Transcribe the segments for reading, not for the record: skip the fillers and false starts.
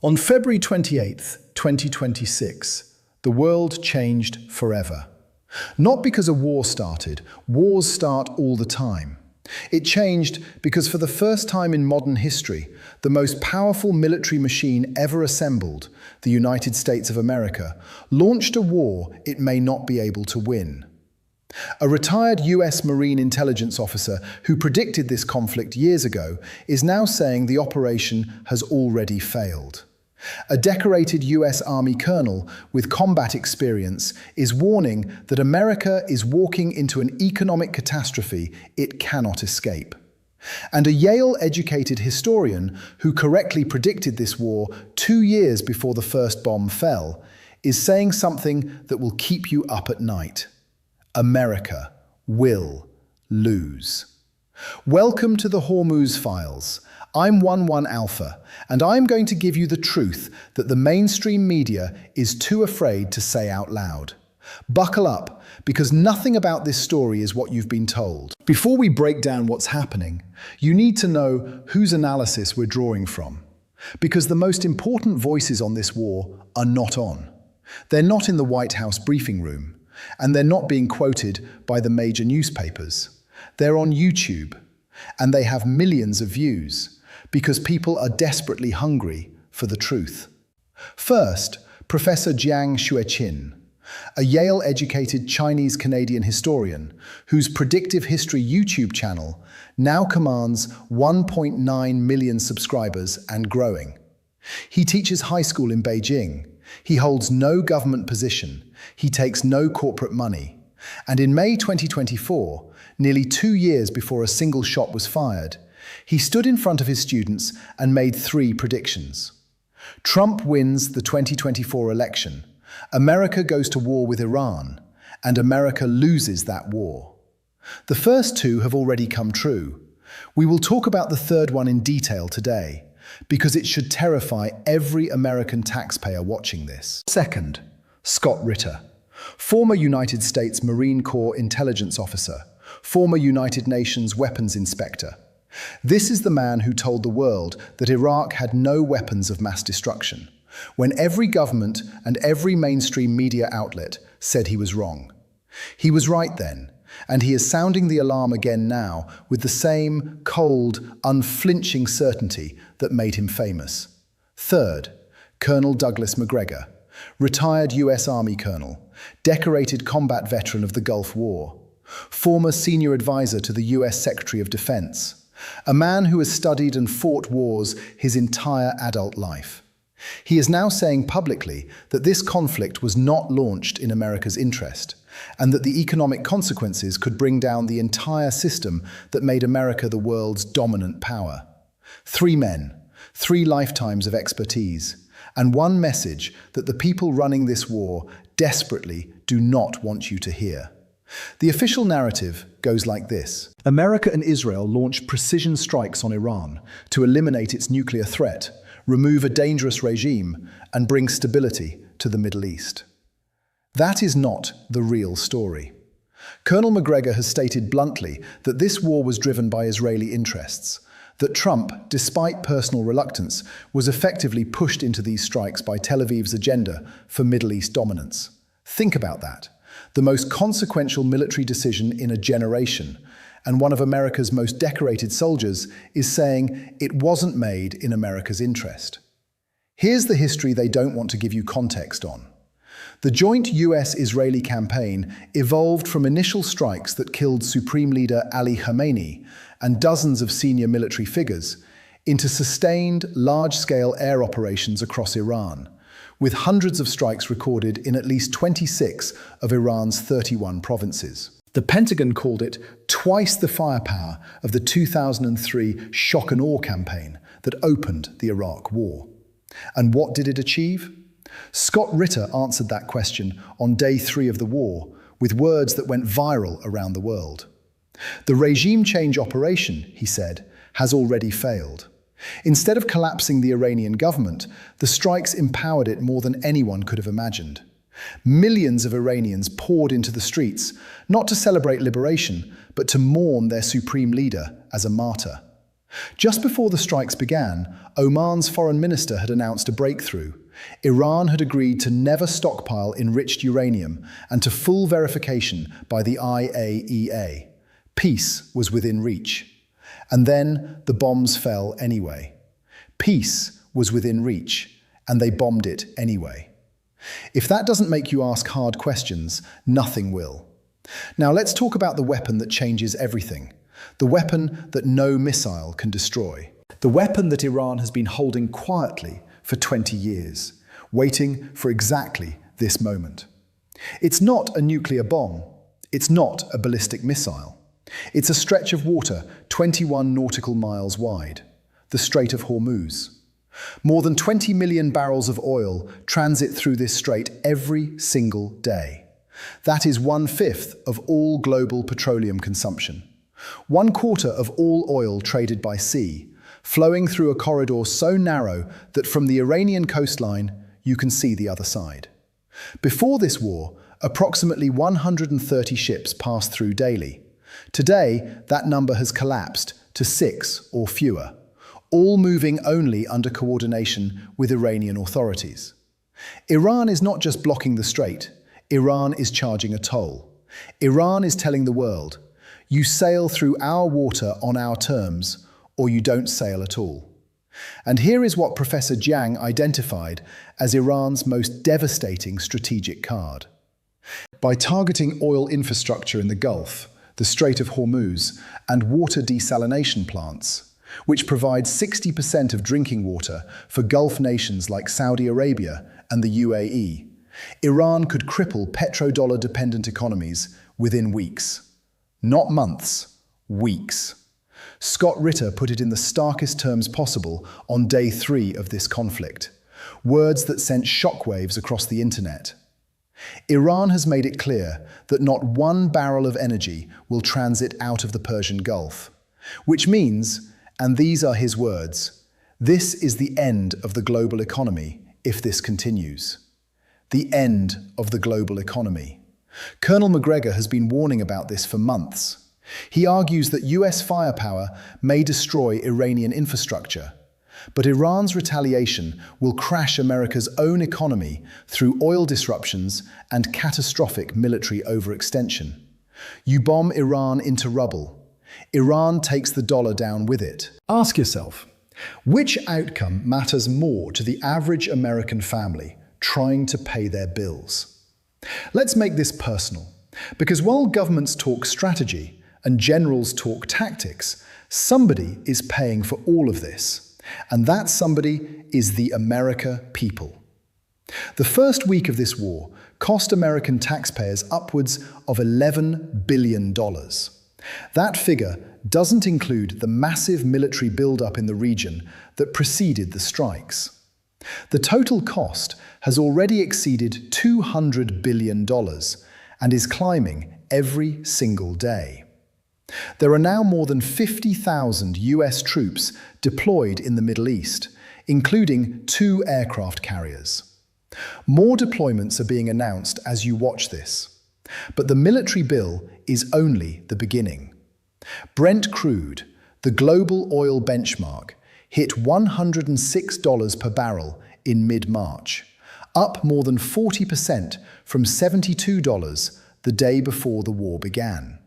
On February 28th, 2026, the world changed forever. Not because a war started. Wars start all the time. It changed because for the first time in modern history, the most powerful military machine ever assembled, the United States of America, launched a war it may not be able to win. A retired US Marine intelligence officer who predicted this conflict years ago is now saying the operation has already failed. A decorated US Army colonel with combat experience is warning that America is walking into an economic catastrophe it cannot escape. And a Yale-educated historian who correctly predicted this war 2 years before the first bomb fell is saying something that will keep you up at night. America will lose. Welcome to the Hormuz Files. I'm 11 Alpha, and I'm going to give you the truth that the mainstream media is too afraid to say out loud. Buckle up, because nothing about this story is what you've been told. Before we break down what's happening, you need to know whose analysis we're drawing from. Because the most important voices on this war are not on. They're not in the White House briefing room, and they're not being quoted by the major newspapers. They're on YouTube, and they have millions of views, because people are desperately hungry for the truth. First, Professor Jiang Xueqin, a Yale-educated Chinese-Canadian historian whose predictive history YouTube channel now commands 1.9 million subscribers and growing. He teaches high school in Beijing. He holds no government position. He takes no corporate money. And in May 2024, nearly 2 years before a single shot was fired, he stood in front of his students and made 3 predictions. Trump wins the 2024 election, America goes to war with Iran, and America loses that war. The first 2 have already come true. We will talk about the third one in detail today, because it should terrify every American taxpayer watching this. Second, Scott Ritter, former United States Marine Corps intelligence officer, former United Nations weapons inspector. This is the man who told the world that Iraq had no weapons of mass destruction, when every government and every mainstream media outlet said he was wrong. He was right then, and he is sounding the alarm again now with the same cold, unflinching certainty that made him famous. Third, Colonel Douglas MacGregor, retired US Army colonel, decorated combat veteran of the Gulf War, former senior advisor to the US Secretary of Defense, a man who has studied and fought wars his entire adult life. He is now saying publicly that this conflict was not launched in America's interest, and that the economic consequences could bring down the entire system that made America the world's dominant power. 3 men, 3 lifetimes of expertise, and one message that the people running this war desperately do not want you to hear. The official narrative goes like this. America and Israel launched precision strikes on Iran to eliminate its nuclear threat, remove a dangerous regime, and bring stability to the Middle East. That is not the real story. Colonel MacGregor has stated bluntly that this war was driven by Israeli interests, that Trump, despite personal reluctance, was effectively pushed into these strikes by Tel Aviv's agenda for Middle East dominance. Think about that. The most consequential military decision in a generation, and one of America's most decorated soldiers is saying it wasn't made in America's interest. Here's the history they don't want to give you context on. The joint US-Israeli campaign evolved from initial strikes that killed Supreme Leader Ali Khamenei and dozens of senior military figures into sustained, large-scale air operations across Iran, with hundreds of strikes recorded in at least 26 of Iran's 31 provinces. The Pentagon called it twice the firepower of the 2003 shock and awe campaign that opened the Iraq War. And what did it achieve? Scott Ritter answered that question on day 3 of the war with words that went viral around the world. The regime change operation, he said, has already failed. Instead of collapsing the Iranian government, the strikes empowered it more than anyone could have imagined. Millions of Iranians poured into the streets, not to celebrate liberation, but to mourn their supreme leader as a martyr. Just before the strikes began, Oman's foreign minister had announced a breakthrough. Iran had agreed to never stockpile enriched uranium and to full verification by the IAEA. Peace was within reach. And then the bombs fell anyway. Peace was within reach, and they bombed it anyway. If that doesn't make you ask hard questions, nothing will. Now let's talk about the weapon that changes everything. The weapon that no missile can destroy. The weapon that Iran has been holding quietly for 20 years, waiting for exactly this moment. It's not a nuclear bomb. It's not a ballistic missile. It's a stretch of water 21 nautical miles wide, the Strait of Hormuz. More than 20 million barrels of oil transit through this strait every single day. That is 1/5 of all global petroleum consumption. 1/4 of all oil traded by sea, flowing through a corridor so narrow that from the Iranian coastline, you can see the other side. Before this war, approximately 130 ships passed through daily. Today, that number has collapsed to 6 or fewer, all moving only under coordination with Iranian authorities. Iran is not just blocking the strait, Iran is charging a toll. Iran is telling the world, you sail through our water on our terms, or you don't sail at all. And here is what Professor Jiang identified as Iran's most devastating strategic card. By targeting oil infrastructure in the Gulf, the Strait of Hormuz, and water desalination plants, which provide 60% of drinking water for Gulf nations like Saudi Arabia and the UAE, Iran could cripple petrodollar-dependent economies within weeks. Not months, weeks. Scott Ritter put it in the starkest terms possible on day 3 of this conflict, words that sent shockwaves across the internet. Iran has made it clear that not one barrel of energy will transit out of the Persian Gulf, which means, and these are his words, this is the end of the global economy if this continues. The end of the global economy. Colonel MacGregor has been warning about this for months. He argues that US firepower may destroy Iranian infrastructure, but Iran's retaliation will crash America's own economy through oil disruptions and catastrophic military overextension. You bomb Iran into rubble. Iran takes the dollar down with it. Ask yourself, which outcome matters more to the average American family trying to pay their bills? Let's make this personal, because while governments talk strategy and generals talk tactics, somebody is paying for all of this, and that somebody is the America people. The first week of this war cost American taxpayers upwards of $11 billion. That figure doesn't include the massive military buildup in the region that preceded the strikes. The total cost has already exceeded $200 billion and is climbing every single day. There are now more than 50,000 US troops deployed in the Middle East, including 2 aircraft carriers. More deployments are being announced as you watch this. But the military bill is only the beginning. Brent crude, the global oil benchmark, hit $106 per barrel in mid-March, up more than 40% from $72 the day before the war began.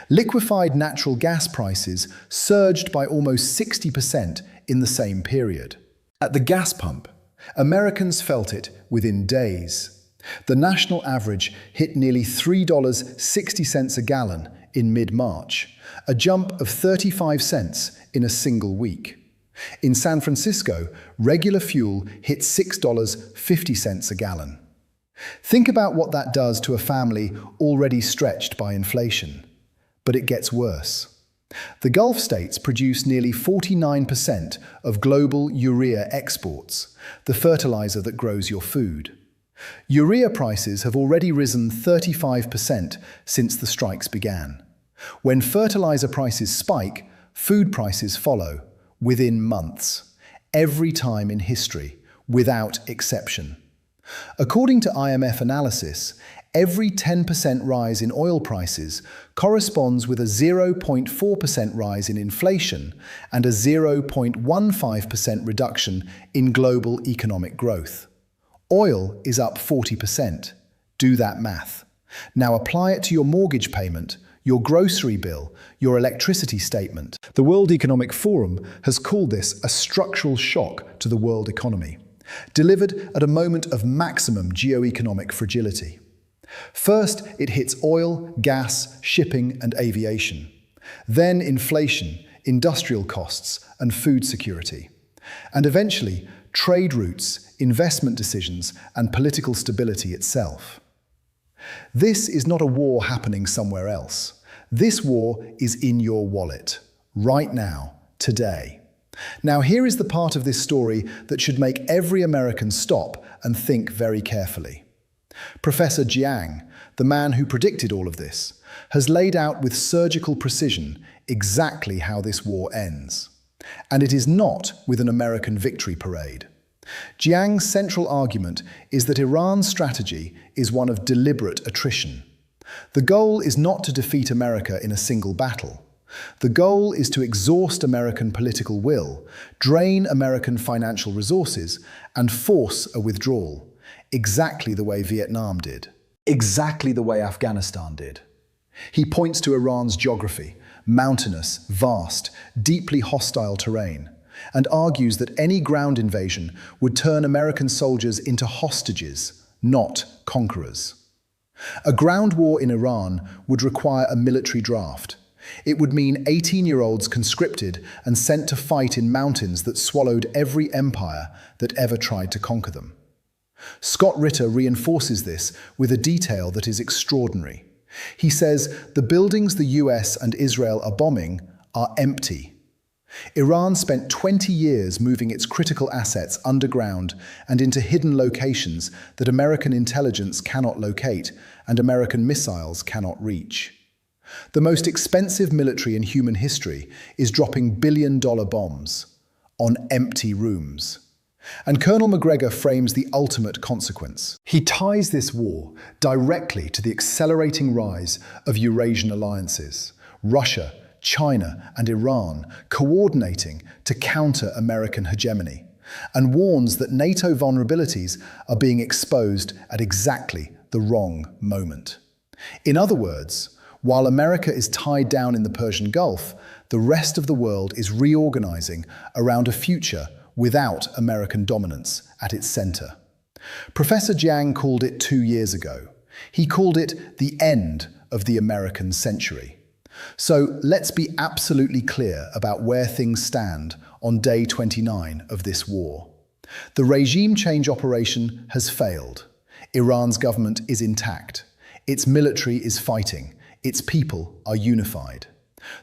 Liquefied natural gas prices surged by almost 60% in the same period. At the gas pump, Americans felt it within days. The national average hit nearly $3.60 a gallon in mid-March, a jump of 35 cents in a single week. In San Francisco, regular fuel hit $6.50 a gallon. Think about what that does to a family already stretched by inflation. But it gets worse. The Gulf states produce nearly 49% of global urea exports, the fertilizer that grows your food. Urea prices have already risen 35% since the strikes began. When fertilizer prices spike, food prices follow, within months, every time in history, without exception. According to IMF analysis, Every 10% rise in oil prices corresponds with a 0.4% rise in inflation and a 0.15% reduction in global economic growth. Oil is up 40%. Do that math. Now apply it to your mortgage payment, your grocery bill, your electricity statement. The World Economic Forum has called this a structural shock to the world economy, delivered at a moment of maximum geoeconomic fragility. First, it hits oil, gas, shipping, and aviation. Then inflation, industrial costs, and food security. And eventually, trade routes, investment decisions, and political stability itself. This is not a war happening somewhere else. This war is in your wallet, right now, today. Now here is the part of this story that should make every American stop and think very carefully. Professor Jiang, the man who predicted all of this, has laid out with surgical precision exactly how this war ends. And it is not with an American victory parade. Jiang's central argument is that Iran's strategy is one of deliberate attrition. The goal is not to defeat America in a single battle. The goal is to exhaust American political will, drain American financial resources, and force a withdrawal, exactly the way Vietnam did, exactly the way Afghanistan did. He points to Iran's geography, mountainous, vast, deeply hostile terrain, and argues that any ground invasion would turn American soldiers into hostages, not conquerors. A ground war in Iran would require a military draft. It would mean 18-year-olds conscripted and sent to fight in mountains that swallowed every empire that ever tried to conquer them. Scott Ritter reinforces this with a detail that is extraordinary. He says the buildings the US and Israel are bombing are empty. Iran spent 20 years moving its critical assets underground and into hidden locations that American intelligence cannot locate and American missiles cannot reach. The most expensive military in human history is dropping billion-dollar bombs on empty rooms. And Colonel MacGregor frames the ultimate consequence. He ties this war directly to the accelerating rise of Eurasian alliances, Russia, China, and Iran coordinating to counter American hegemony, and warns that NATO vulnerabilities are being exposed at exactly the wrong moment. In other words, while America is tied down in the Persian Gulf, the rest of the world is reorganizing around a future without American dominance at its center. Professor Jiang called it 2 years ago. He called it the end of the American century. So let's be absolutely clear about where things stand on day 29 of this war. The regime change operation has failed. Iran's government is intact. Its military is fighting. Its people are unified.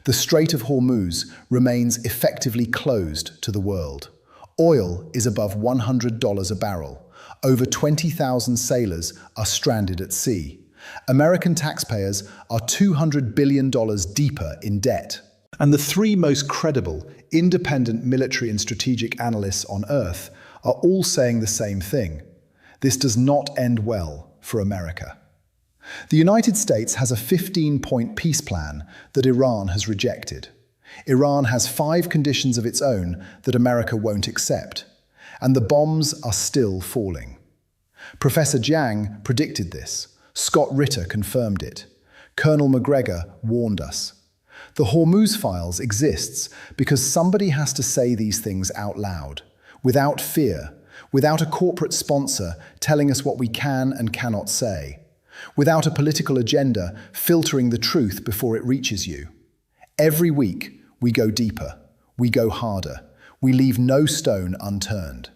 The Strait of Hormuz remains effectively closed to the world. Oil is above $100 a barrel. Over 20,000 sailors are stranded at sea. American taxpayers are $200 billion deeper in debt. And the three most credible, independent military and strategic analysts on Earth are all saying the same thing. This does not end well for America. The United States has a 15-point peace plan that Iran has rejected. Iran has 5 conditions of its own that America won't accept, and the bombs are still falling. Professor Jiang predicted this. Scott Ritter confirmed it. Colonel MacGregor warned us. The Hormuz Files exists because somebody has to say these things out loud, without fear, without a corporate sponsor telling us what we can and cannot say, without a political agenda filtering the truth before it reaches you. Every week, we go deeper, we go harder, we leave no stone unturned.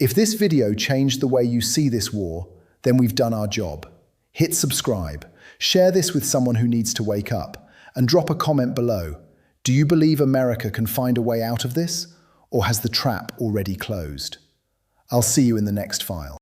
If this video changed the way you see this war, then we've done our job. Hit subscribe, share this with someone who needs to wake up, and drop a comment below. Do you believe America can find a way out of this, or has the trap already closed? I'll see you in the next file.